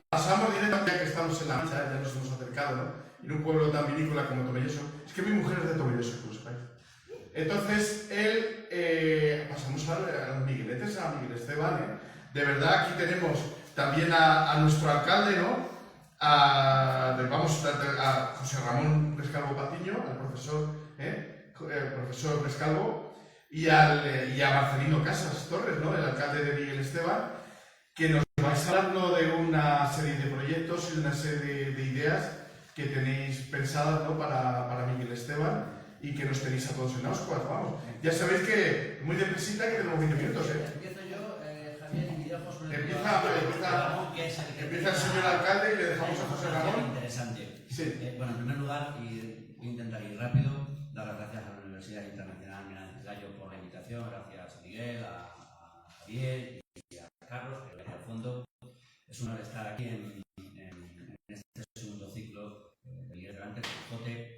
Pasamos directamente, ya que estamos en la Mancha, ya nos hemos acercado, ¿no? En un pueblo tan vinícola como Tomelloso. Es que mi mujer es de Tomelloso, que lo sepáis. Entonces, pasamos a los Migueletes, a Miguel Esteban, ¿eh? De verdad, aquí tenemos también a nuestro alcalde, ¿no? Vamos a José Ramón Rescalvo Patiño, al profesor, profesor Rescalvo, y a Marcelino Casas Torres, ¿no? El alcalde de Miguel Esteban, que nos vais hablando de una serie de proyectos y de una serie de ideas que tenéis pensadas, ¿no? para Miguel Esteban y que nos tenéis a todos en Auscuas, vamos. Ya sabéis que muy depresita que tenemos 20 minutos, ¿eh? Empiezo yo, Javier, y dejo sobre Empieza el señor alcalde y le dejamos a José Ramón. Interesante. Sí. Bueno, en primer lugar, y voy a intentar ir rápido, dar las gracias a la Universidad Internacional Menéndez Pelayo por la invitación, gracias a Miguel, a Javier y a Carlos, que en el fondo es un honor estar aquí en este segundo ciclo de Miguel Delante, del Quijote.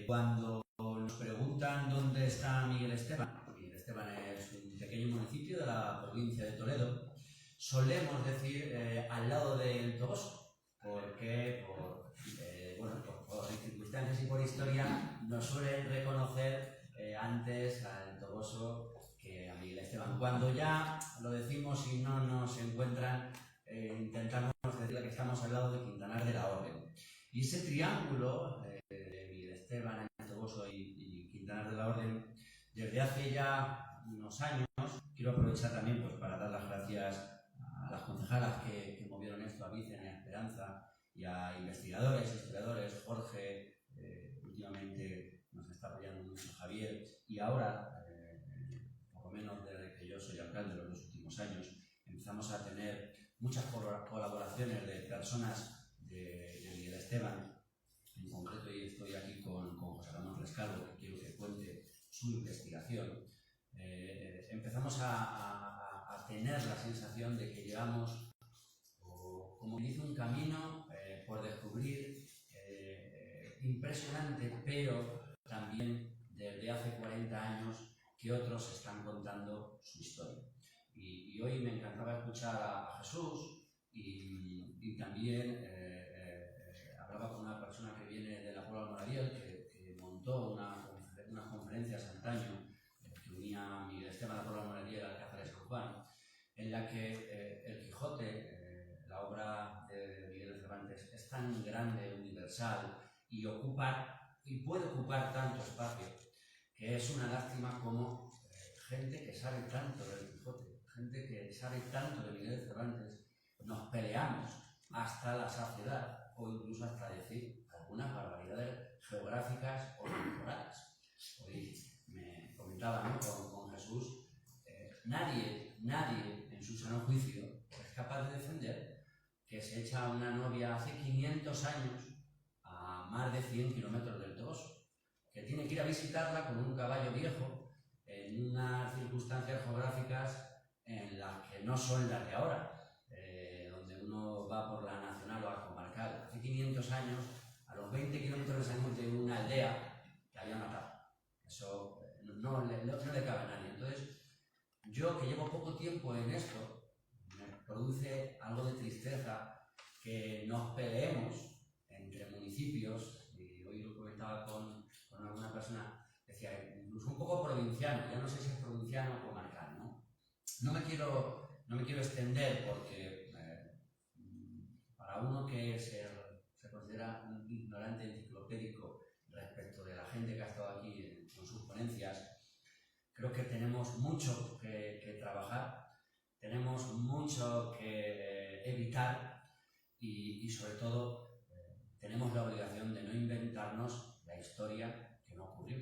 Cuando nos preguntan dónde está Miguel Esteban es un pequeño municipio de la provincia de Toledo, solemos decir al lado del Toboso, porque por circunstancias y por historia nos suelen reconocer antes al Toboso que a Miguel Esteban. Cuando ya lo decimos y no nos encuentran, intentamos decir que estamos al lado de Quintanar de la Orden. Y ese triángulo de Miguel Esteban, el Toboso y Quintanar de la Orden, desde hace ya unos años, quiero aprovechar también pues, para dar las gracias a las concejalas que movieron esto, a Vicen y a Esperanza, y a investigadores, historiadores, Jorge, últimamente nos está apoyando mucho Javier, y ahora, por lo menos desde que yo soy alcalde los 2 últimos años, empezamos a tener muchas colaboraciones de personas de Miguel Esteban. En concreto, hoy estoy aquí con José Ramón Rescalvo, que quiero que cuente su investigación. Empezamos a tener la sensación de que llevamos, como dice, un camino por descubrir impresionante, pero también desde hace 40 años que otros están contando su historia. Y hoy me encantaba escuchar a Jesús y también hablaba con una persona que viene de la Puebla Moradiel, que montó unas conferencias antaño que unía a Miguel Esteban, la Puebla Moradiel, al Alcázar de San Juan, en la que el Quijote, la obra de Miguel Cervantes, es tan grande, universal y puede ocupar tanto espacio que es una lástima como gente que sabe tanto del Quijote, gente que sabe tanto de Miguel Cervantes, nos peleamos hasta la saciedad o incluso hasta decir algunas barbaridades geográficas o temporales. Hoy me comentaba, ¿no? con Jesús, nadie en su sano juicio es capaz de defender que se echa una novia hace 500 años a más de 100 kilómetros del Toboso, que tiene que ir a visitarla con un caballo viejo en unas circunstancias geográficas en las que no son las de ahora, donde uno va por la nacional o la comarcal. Hace 500 años, a los 20 kilómetros de una aldea, que había una plaza. Eso no le cabe a nadie. Entonces, yo que llevo poco tiempo en esto, me produce algo de tristeza que nos peleemos entre municipios, y hoy lo comentaba con alguna persona, decía, incluso un poco provinciano, ya no sé si es provinciano o comarcal, ¿no? No me quiero extender porque para uno que se considera un ignorante enciclopédico respecto de la gente que ha estado aquí con sus ponencias, creo que tenemos mucho que trabajar, tenemos mucho que evitar y sobre todo tenemos la obligación de no inventarnos la historia que no ocurrió.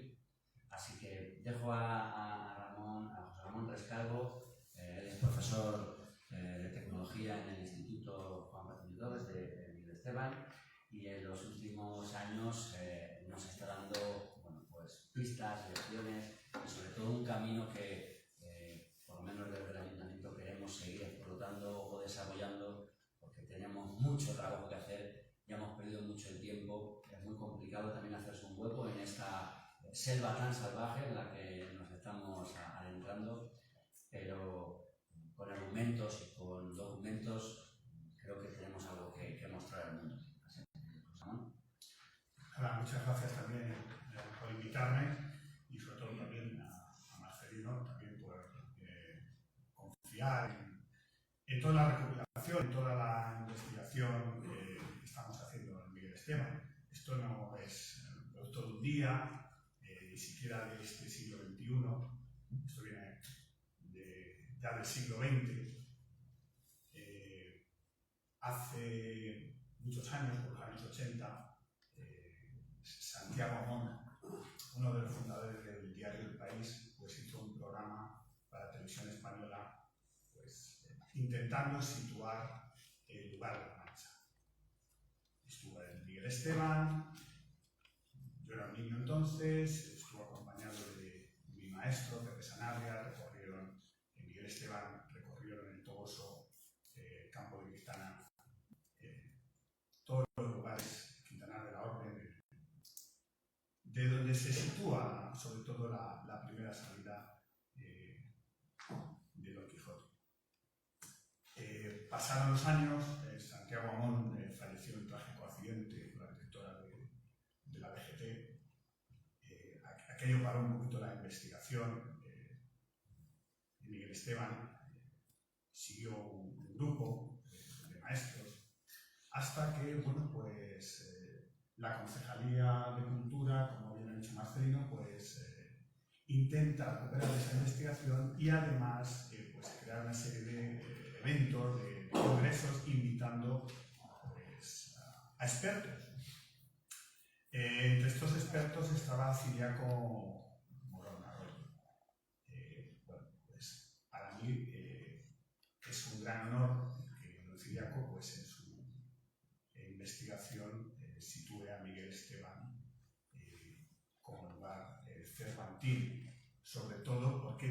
Así que dejo a José Ramón Rescalvo, él es profesor de tecnología en el Instituto Juan Martín Torres de Miguel Esteban y en los últimos años nos está dando pues, pistas, lecciones y sobre todo un camino que por lo menos desde el Ayuntamiento queremos seguir explotando o desarrollando porque tenemos mucho trabajo que hacer, ya hemos perdido mucho el tiempo, es muy complicado también hacerse un hueco en esta selva tan salvaje en la que nos estamos adentrando, pero con argumentos y con documentos muchas gracias también por invitarme y sobre todo también a Marcelino también por confiar en toda la recopilación, en toda la investigación que estamos haciendo en Miguel Esteban. Esto no es producto de un día, ni siquiera de este siglo XXI, esto viene ya del siglo XX. Hace muchos años, por los años 80, Santiago Amón, uno de los fundadores del diario El País, pues hizo un programa para Televisión Española, pues intentando situar el lugar de la Mancha. Estuvo en Miguel Esteban, yo era un niño entonces, estuvo acompañado de mi maestro, Pepe Sanabria, recorrieron en Miguel Esteban, recorrieron el Toboso, Campo de Cristana, todos los lugares, Quintanar de la Orden, de donde se sitúa sobre todo la primera salida de Don Quijote. Pasaron los años, Santiago Amón falleció en un trágico accidente con la directora de la DGT. Aquello paró un poquito la investigación. Miguel Esteban siguió un grupo de maestros hasta que, bueno, pues la Concejalía de Cultura, como bien ha dicho Marcelino, pues intenta recuperar esa investigación y además pues, crear una serie de eventos, de congresos, invitando pues, a expertos. Entre estos expertos estaba Ciriaco Morón Arroyo. Bueno, pues para mí es un gran honor que don Ciriaco, pues en su investigación sitúe a Miguel Esteban como lugar cervantino, sobre todo porque,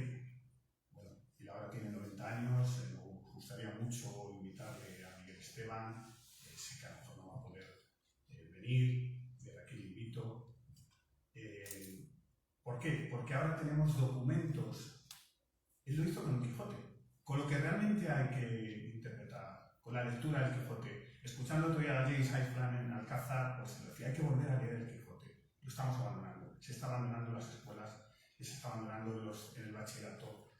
bueno, él ahora tiene 90 años, nos gustaría mucho invitarle a Miguel Esteban, sé que a lo mejor no va a poder venir, desde aquí le invito. ¿Por qué? Porque ahora tenemos documentos, él lo hizo con Don Quijote, con lo que realmente hay que interpretar, con la lectura del Quijote. Escuchando otro día a James Highland en Alcázar, pues se decía, hay que volver a leer el Quijote. Lo estamos abandonando. Se está abandonando en las escuelas, se está abandonando en el bachillerato.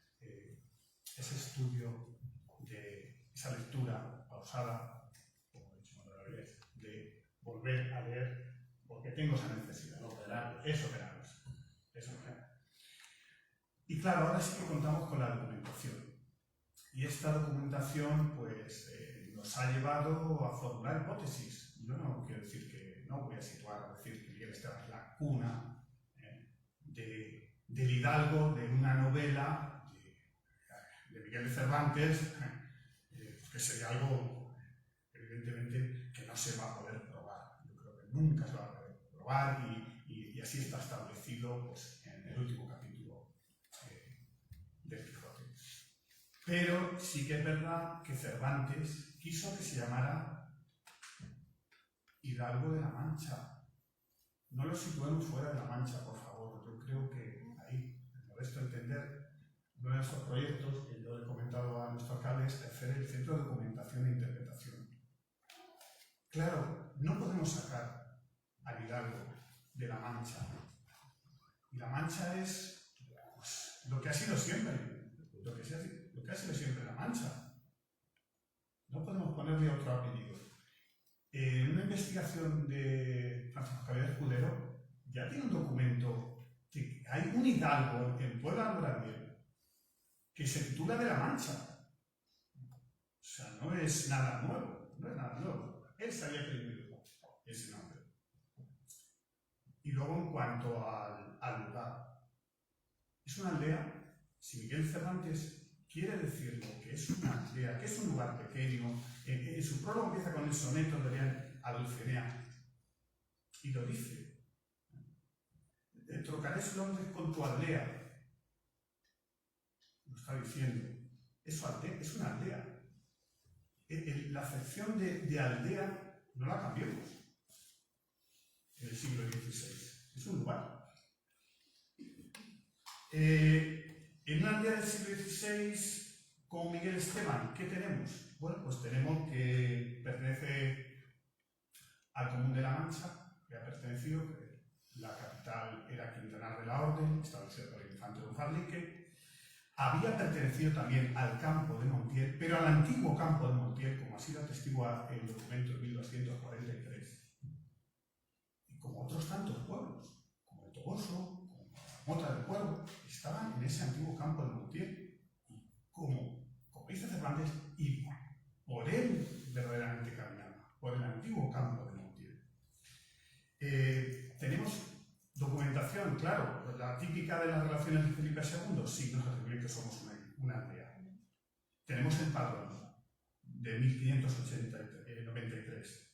Ese estudio, esa lectura pausada, como he dicho Manuel, de volver a leer, porque tengo esa necesidad. Es operarlos. Y claro, ahora sí que contamos con la documentación. Y esta documentación, pues, nos ha llevado a formular hipótesis. Yo no quiero decir que, no voy a situar a decir que Miguel Esteban es la cuna del Hidalgo, de una novela de Miguel de Cervantes, que sería algo, evidentemente, que no se va a poder probar. Yo creo que nunca se va a poder probar y así está establecido pues, en el último capítulo del Quijote. Pero sí que es verdad que Cervantes quiso que se llamara Hidalgo de la Mancha. No lo situemos fuera de la Mancha, por favor. Yo creo que ahí, en modesto entender, uno de nuestros proyectos, que yo he comentado a nuestro alcalde, es hacer el Centro de Documentación e Interpretación. Claro, no podemos sacar al Hidalgo de la Mancha. Y la Mancha es pues, lo que ha sido siempre, lo que ha sido siempre la Mancha. No podemos ponerle otro apellido. En una investigación de Francisco Javier Escudero, ya tiene un documento que hay un hidalgo en Puebla de Moradiel que se titula de la Mancha. O sea, no es nada nuevo, no es nada nuevo. Él se había creído ese nombre. Y luego, en cuanto al lugar, es una aldea. Si Miguel Cervantes quiere decirlo, que es una aldea, que es un lugar pequeño, su prólogo empieza con el soneto de a Dulcinea, y lo dice. Trocaré su nombre con tu aldea. Lo está diciendo. Es una aldea. La acepción de aldea no la cambiamos en el siglo XVI. Es un lugar. En una aldea del siglo XVI, con Miguel Esteban, ¿qué tenemos? Bueno, pues tenemos que pertenece al Común de la Mancha, que ha pertenecido, había pertenecido también al campo de Montiel, pero al antiguo campo de Montiel, como así lo atestigua el documento de 1243. Y como otros tantos pueblos, como el Toboso, como Mota del Cuervo, estaban en ese antiguo campo de Montiel. Como dice Cervantes, y por él verdaderamente caminaba, por el antiguo campo de Montiel. Tenemos documentación, claro, la típica de las relaciones de Felipe II, sí, nos atribuye que somos una aldea. Tenemos el padrón de 1593.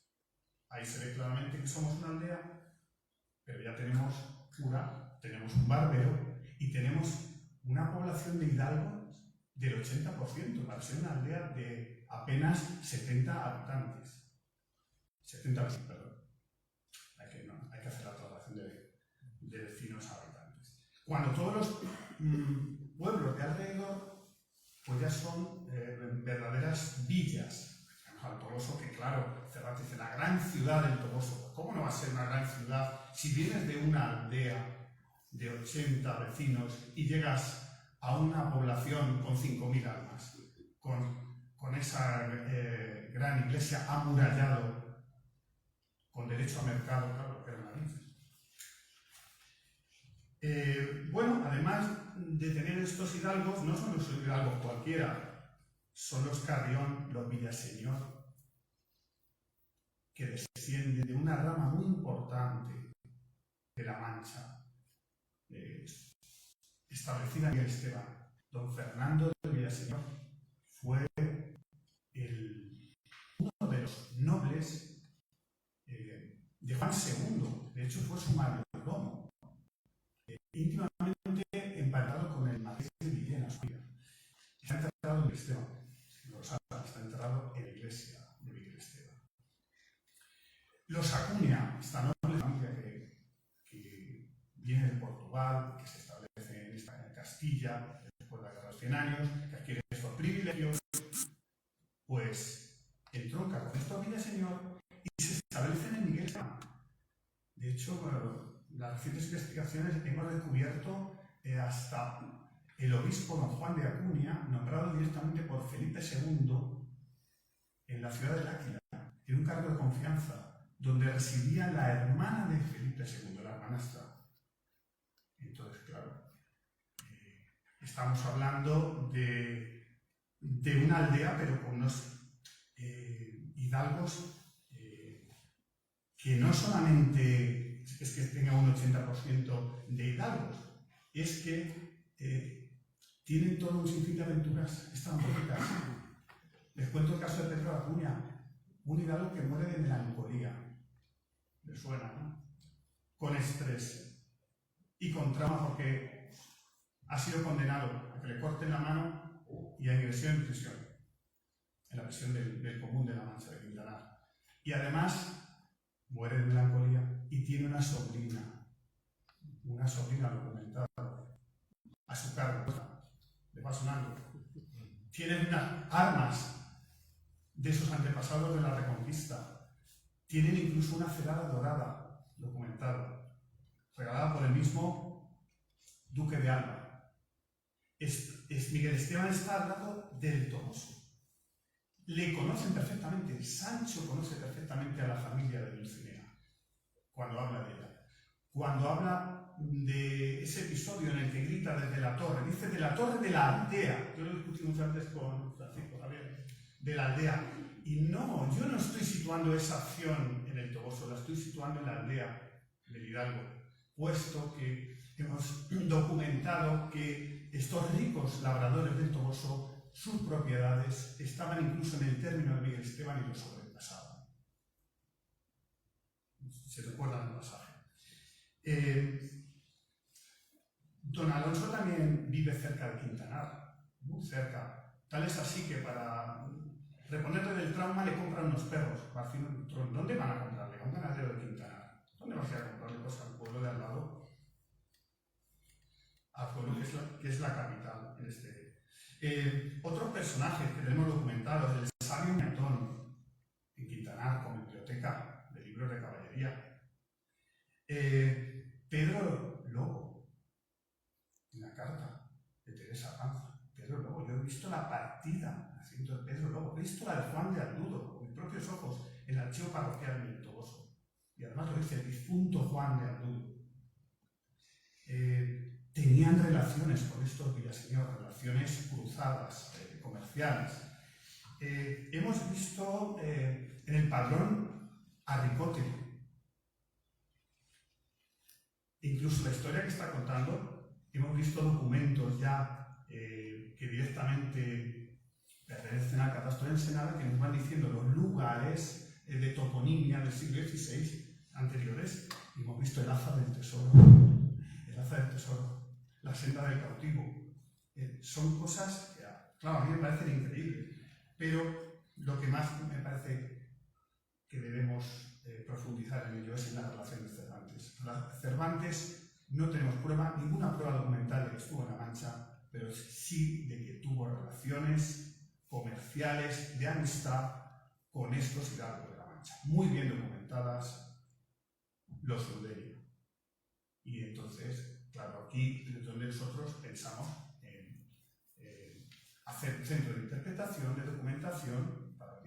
Ahí se ve claramente que somos una aldea, pero ya tenemos cura, tenemos un barbero y tenemos una población de hidalgos del 80%, para ser una aldea de apenas 70 habitantes. 70, perdón. Hay que hacer la traslación de vecinos a habitantes. Cuando todos los pueblos de alrededor pues ya son verdaderas villas. Al Toboso, que claro, Cervantes dice, la gran ciudad del Toboso. ¿Cómo no va a ser una gran ciudad si vienes de una aldea de 80 vecinos y llegas a una población con 5.000 almas, con esa gran iglesia amurallado, con derecho a mercado, claro, que era una narices. Bueno, además de tener estos hidalgos, no son los hidalgos cualquiera, son los Carrión, los Villaseñor, que descienden de una rama muy importante de la Mancha, establecida en Miguel Esteban. Don Fernando de Villaseñor fue uno de los nobles de Juan II, de hecho fue su mayordomo, íntimamente emparentado con el Marqués de Villena. Está enterrado en Miguel Esteban, lo saben, está enterrado en la iglesia de Miguel Esteban. Los Acuña, esta noble familia que viene de Portugal, que se establece en Castilla después de la Guerra de los 100 años, que adquiere estos privilegios, pues entronca con estos Villaseñor y se establecen en Miguel Esteban. De hecho, las recientes investigaciones hemos descubierto hasta el obispo don Juan de Acuña, nombrado directamente por Felipe II en la ciudad de Áquila, en un cargo de confianza, donde residía la hermana de Felipe II, la hermanastra. Entonces, claro, estamos hablando de una aldea, pero con unos hidalgos que no solamente es que tenga un 80% de hidalgos, es que tienen todo un sinfín de aventuras estrambóticas. Les cuento el caso de Pedro de Acuña, un hidalgo que muere de melancolía. ¿Le suena, no? Con estrés y con trauma porque ha sido condenado a que le corten la mano y a ingresión en prisión, en la prisión del Común de la Mancha de Quintanar. Y además muere de melancolía y tiene una sobrina documentada a su cargo, le va sonando. Tienen unas armas de esos antepasados de la Reconquista. Tienen incluso una celada dorada documentada, regalada por el mismo Duque de Alba. Miguel Esteban está al lado del Toboso. Le conocen perfectamente, Sancho conoce perfectamente a la familia de Dulcinea, cuando habla de ella. Cuando habla de ese episodio en el que grita desde la torre, dice de la torre de la aldea. Yo lo discutí muchas veces con Francisco Javier, de la aldea. Y no, yo no estoy situando esa acción en el Toboso, la estoy situando en la aldea del Hidalgo, puesto que hemos documentado que estos ricos labradores del Toboso, sus propiedades estaban incluso en el término de Miguel Esteban y lo sobrepasaban. ¿Se recuerdan el pasaje? Don Alonso también vive cerca de Quintanar, muy cerca. Tal es así que para reponerle del trauma le compran unos perros. ¿Dónde van a comprarle? A un ganadero de Quintanar. ¿Dónde vas a ir a comprarle? Pues al pueblo de al lado. Al pueblo que es la capital en este. Otros personajes que tenemos documentados, el sabio Ñatón en Quintanar, con biblioteca de libros de caballería. Pedro Lobo, en la carta de Teresa Panza. visto la partida, haciendo Pedro Lobo, he visto la de Juan de Aldudo, con mis propios ojos, en el archivo parroquial de Toboso. Y además lo dice el difunto Juan de Aldudo. Tenían relaciones con estos Villaseñor, relaciones cruzadas, comerciales. Hemos visto en el Padrón a Ricote. Incluso la historia que está contando, hemos visto documentos ya que directamente pertenecen al catastro de Ensenada, que nos van diciendo los lugares de toponimia del siglo XVI anteriores. Y hemos visto el Aza del Tesoro, la senda del cautivo. Son cosas que, claro, a mí me parecen increíbles, pero lo que más me parece que debemos profundizar en ello es en la relación de Cervantes. Cervantes no tenemos ninguna prueba documental de que estuvo en La Mancha, pero sí de que tuvo relaciones comerciales de amistad con estos hidalgos de La Mancha, muy bien documentadas, los Ludeña. Y entonces, claro, aquí es donde nosotros pensamos en hacer un centro de interpretación, de documentación, para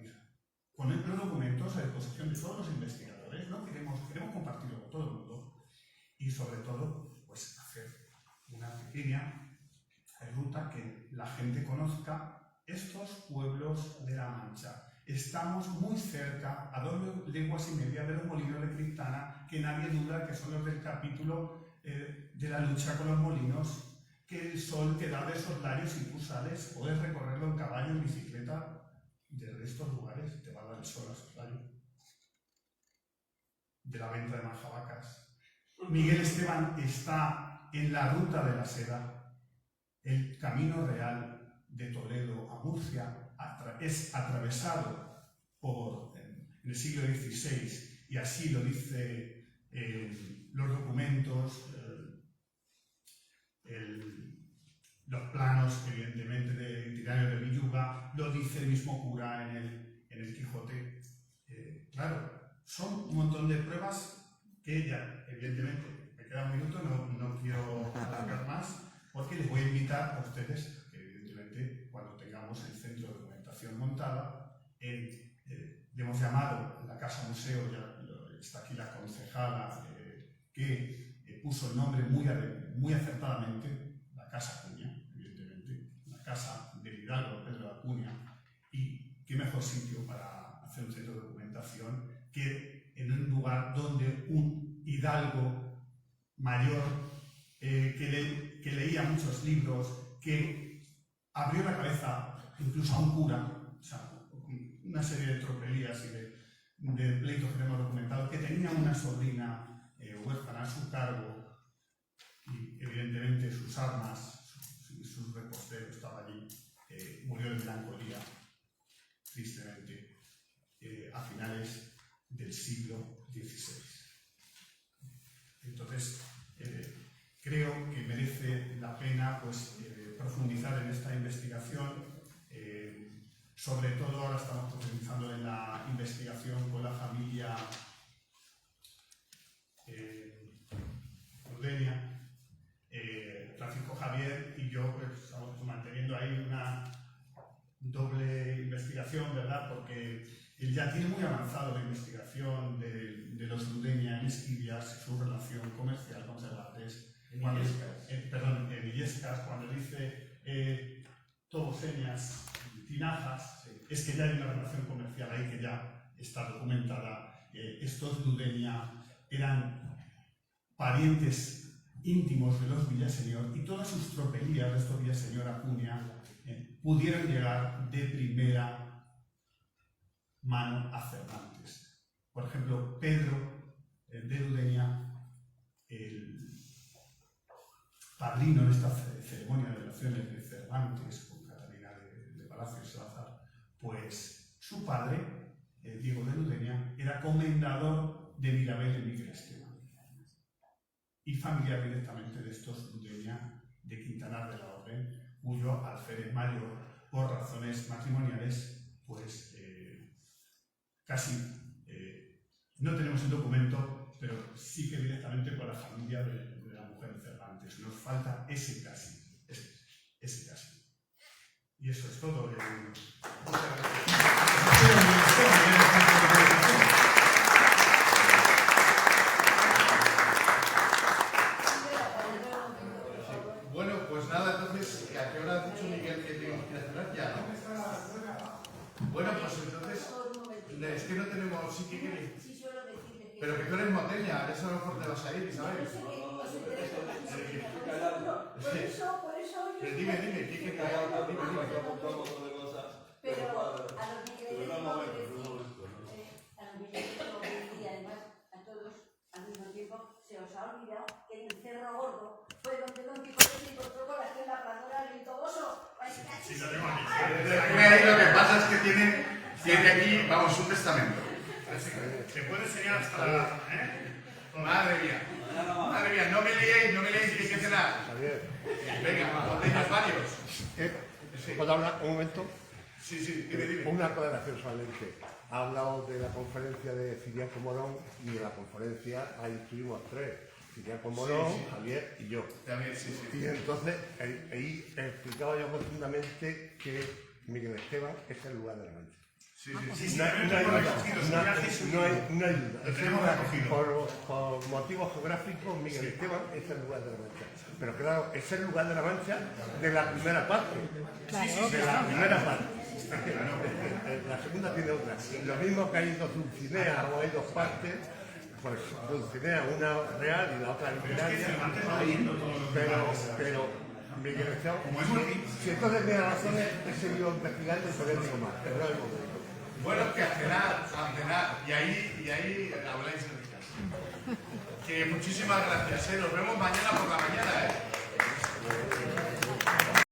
poner los documentos a disposición de todos los investigadores, ¿no? Queremos compartirlo con todo el mundo y sobre todo, pues hacer una pequeña ruta que la gente conozca estos pueblos de La Mancha. Estamos muy cerca, a 2 leguas y media de los molinos de Criptana, que nadie duda que son los del capítulo de la lucha con los molinos, que el sol te da de esos larios y tú sales, puedes recorrerlo en caballo, en bicicleta, desde estos lugares te va a dar el sol a esos larios. De la venta de Manjabacas. Miguel Esteban está en la ruta de la seda, el camino real de Toledo a Murcia es atravesado en el siglo XVI, y así lo dice los documentos, los planos, evidentemente, de Tirano de Villuga, lo dice el mismo cura en el Quijote. Claro, son un montón de pruebas que ya, evidentemente, me queda un minuto, no quiero alargar más, porque les voy a invitar a ustedes, que evidentemente, cuando tengamos el centro de documentación montada, le hemos llamado la Casa Museo, ya está aquí la concejala, que puso el nombre muy acertadamente, la Casa Acuña, evidentemente, la Casa del Hidalgo Pedro de Acuña, y qué mejor sitio para hacer un centro de documentación que en un lugar donde un hidalgo mayor que leía muchos libros, que abrió la cabeza incluso a un cura, o sea, una serie de tropelías y de pleitos que hemos documentado, que tenía una sobrina huérfana a su cargo, y evidentemente sus armas, sus reposteros estaba allí, murió de melancolía, tristemente, a finales del siglo XVI. Entonces, creo que merece la pena pues, profundizar en esta investigación. Sobre todo ahora estamos profundizando en la investigación con la familia Ludeña. Francisco Javier y yo pues, estamos manteniendo ahí una doble investigación, ¿verdad? Porque él ya tiene muy avanzado la investigación de los Ludeña en Esquivias, su relación comercial con Cervantes. En Illescas, cuando dice Toboseñas, Tinajas, es que ya hay una relación comercial ahí que ya está documentada. Estos Ludeña eran parientes íntimos de los Villaseñor y todas sus tropelías de estos Villaseñor Acuña pudieron llegar de primera mano a Cervantes. Por ejemplo, Pedro de Ludeña, el padrino en esta ceremonia de relaciones de Cervantes con Catalina de Palacio y Salazar, pues su padre, Diego de Ludeña, era comendador de Mirabel en Miguel Esteban y familiar directamente de estos Ludeña de Quintanar de la Orden, cuyo alférez mayor, por razones matrimoniales, pues casi no tenemos el documento, pero sí que directamente con la familia de la mujer de Cervantes. Nos falta ese casi, ese casi. Y eso es todo. Muchas gracias. Bueno, pues nada, entonces, ¿a qué hora ha dicho Miguel que tenemos que ir a cenar ya, no? Bueno, pues entonces, es que no tenemos sitio que ir. Pero que tú eres moteña, a eso a lo mejor te vas a ir, Isabel. Pero dime, ¿qué quieres? Pero a los migueletes no y además a todos al mismo tiempo se os ha olvidado que en el Cerro Gordo fue donde Don Quijote se encontró con la Hacienda Pradora del Toboso. Sí, lo tengo aquí. Lo que pasa es que tiene aquí, vamos, un testamento. Se puede enseñar hasta la... Madre mía, no me liéis, que hay que cenar. Venga, botellas varios. ¿Puedo hablar un momento? Sí, dime. Una aclaración solamente. Ha hablado de la conferencia de Ciriaco Morón y de la conferencia, ahí estuvimos tres. Ciriaco Morón, Sí. Javier y yo. También, sí. Y entonces ahí explicaba yo profundamente que Miguel Esteban es el lugar de la Mancha. Sí. No hay duda. Lo tenemos recogido. Por motivos geográficos, Miguel Esteban es el lugar de la Mancha. Pero claro, es el lugar de la Mancha de la primera parte. De la primera parte. La segunda tiene otra. Lo mismo que hay dos Dulcineas o hay dos partes, pues Dulcinea, una real y la otra literaria. Pero Miguel Esteban, si entonces me da razones, he seguido investigando y todavía tengo más. Pero no hay momento. Bueno, que a cenar. Y ahí habláis en mi casa. Que muchísimas gracias, nos vemos mañana por la mañana.